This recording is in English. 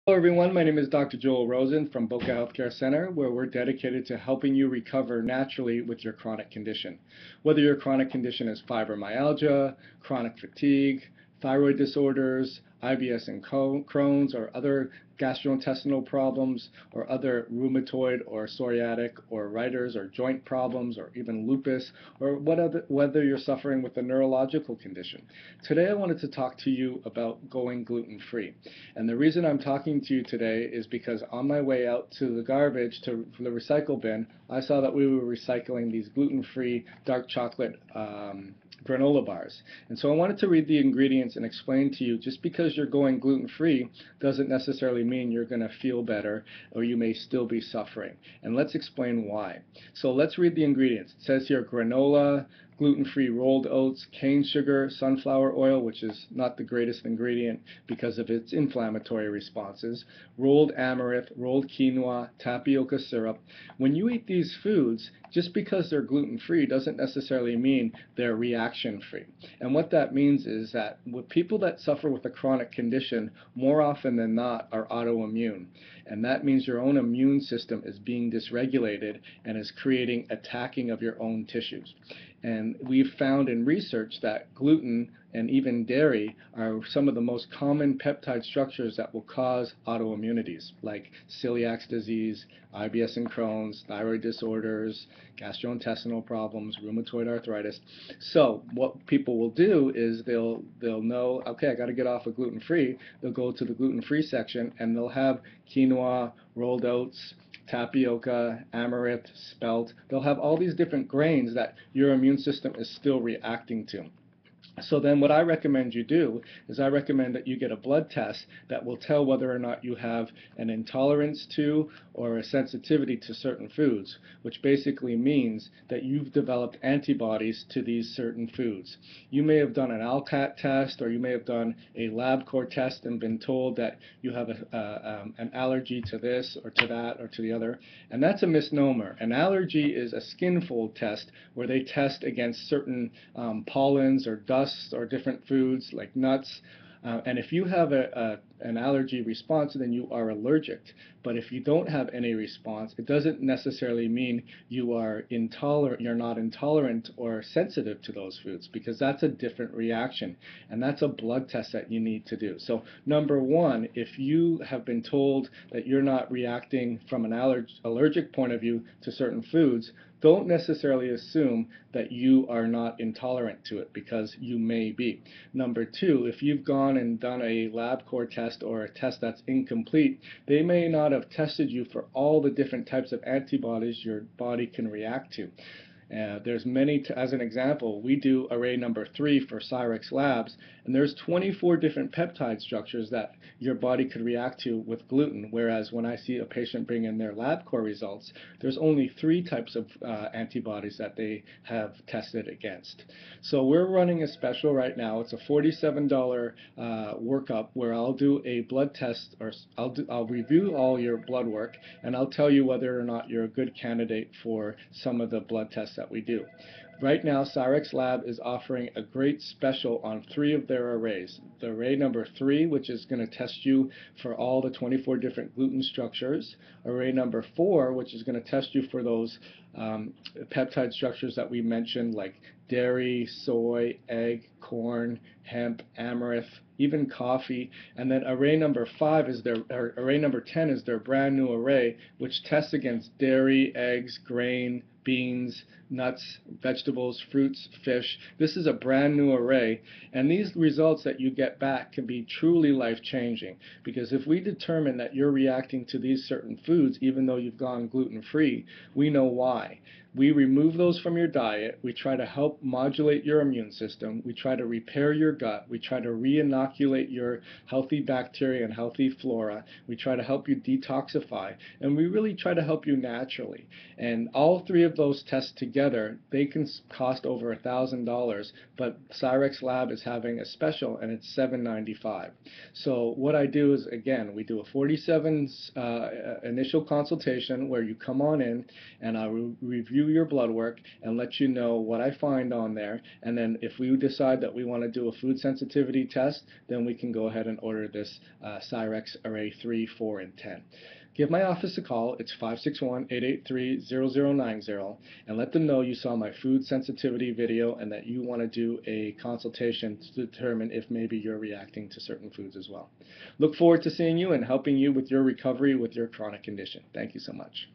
Hello everyone, my name is Dr. Joel Rosen from Boca Healthcare Center, where we're dedicated to helping you recover naturally with your chronic condition. Whether your chronic condition is fibromyalgia, chronic fatigue, thyroid disorders, IBS and Crohn's, or other gastrointestinal problems, or other rheumatoid or psoriatic or writers or joint problems, or even lupus, or whether you're suffering with a neurological condition. Today I wanted to talk to you about going gluten-free. And the reason I'm talking to you today is because on my way out to the garbage, to the recycle bin, I saw that we were recycling these gluten-free dark chocolate granola bars. And so I wanted to read the ingredients and explain to you, just because you're going gluten-free doesn't necessarily mean you're going to feel better, or you may still be suffering. And let's explain why. So let's read the ingredients. It says here granola, gluten-free rolled oats, cane sugar, sunflower oil, which is not the greatest ingredient because of its inflammatory responses, rolled amaranth, rolled quinoa, tapioca syrup. When you eat these foods, just because they're gluten-free doesn't necessarily mean they're reaction-free. And what that means is that with people that suffer with a chronic condition, more often than not are autoimmune. And that means your own immune system is being dysregulated and is creating attacking of your own tissues. And we've found in research that gluten and even dairy are some of the most common peptide structures that will cause autoimmunities, like celiac disease, IBS and Crohn's, thyroid disorders, gastrointestinal problems, rheumatoid arthritis. So what people will do is they'll know, okay, I got to get off of gluten-free. They'll go to the gluten-free section and they'll have quinoa, rolled oats, tapioca, amaranth, spelt. They'll have all these different grains that your immune system is still reacting to. So then what I recommend you do is I recommend that you get a blood test that will tell whether or not you have an intolerance to or a sensitivity to certain foods, which basically means that you've developed antibodies to these certain foods. You may have done an ALCAT test, or you may have done a LabCorp test and been told that you have an allergy to this or to that or to the other, and that's a misnomer. An allergy is a skin fold test where they test against certain pollens or dust or different foods like nuts. And if you have an allergy response, then you are allergic. But if you don't have any response, it doesn't necessarily mean you are intolerant, you're not intolerant or sensitive to those foods, because that's a different reaction. And that's a blood test that you need to do. So number one, if you have been told that you're not reacting from an allergic point of view to certain foods, don't necessarily assume that you are not intolerant to it, because you may be. Number two, if you've gone and done a LabCorp test or a test that's incomplete, they may not have tested you for all the different types of antibodies your body can react to. There's many, as an example, we do array number 3 for Cyrex Labs, and there's 24 different peptide structures that your body could react to with gluten, whereas when I see a patient bring in their LabCorp results, there's only 3 types of antibodies that they have tested against. So we're running a special right now. It's a $47 workup where I'll do a blood test, or I'll review all your blood work, and I'll tell you whether or not you're a good candidate for some of the blood tests that we do. Right now, Cyrex Lab is offering a great special on 3 of their arrays. The array number 3, which is going to test you for all the 24 different gluten structures. Array number 4, which is going to test you for those peptide structures that we mentioned, like dairy, soy, egg, corn, hemp, amaranth, even coffee. And then array number 5 is array number 10 is their brand new array, which tests against dairy, eggs, grain, beans, nuts, vegetables, fruits, fish. This is a brand new array, and these results that you get back can be truly life-changing, because if we determine that you're reacting to these certain foods even though you've gone gluten-free, we know why. We remove those from your diet. We try to help modulate your immune system. We try to repair your gut. We try to re-inoculate your healthy bacteria and healthy flora. We try to help you detoxify, and we really try to help you naturally. And all 3 of those tests together, they can cost over $1,000, but Cyrex Lab is having a special, and it's $795. So what I do is, again, we do a 47 initial consultation where you come on in, and I review do your blood work and let you know what I find on there. And then if we decide that we want to do a food sensitivity test, then we can go ahead and order this Cyrex Array 3, 4, and 10. Give my office a call. It's 561-883-0090, and let them know you saw my food sensitivity video and that you want to do a consultation to determine if maybe you're reacting to certain foods as well. Look forward to seeing you and helping you with your recovery with your chronic condition. Thank you so much.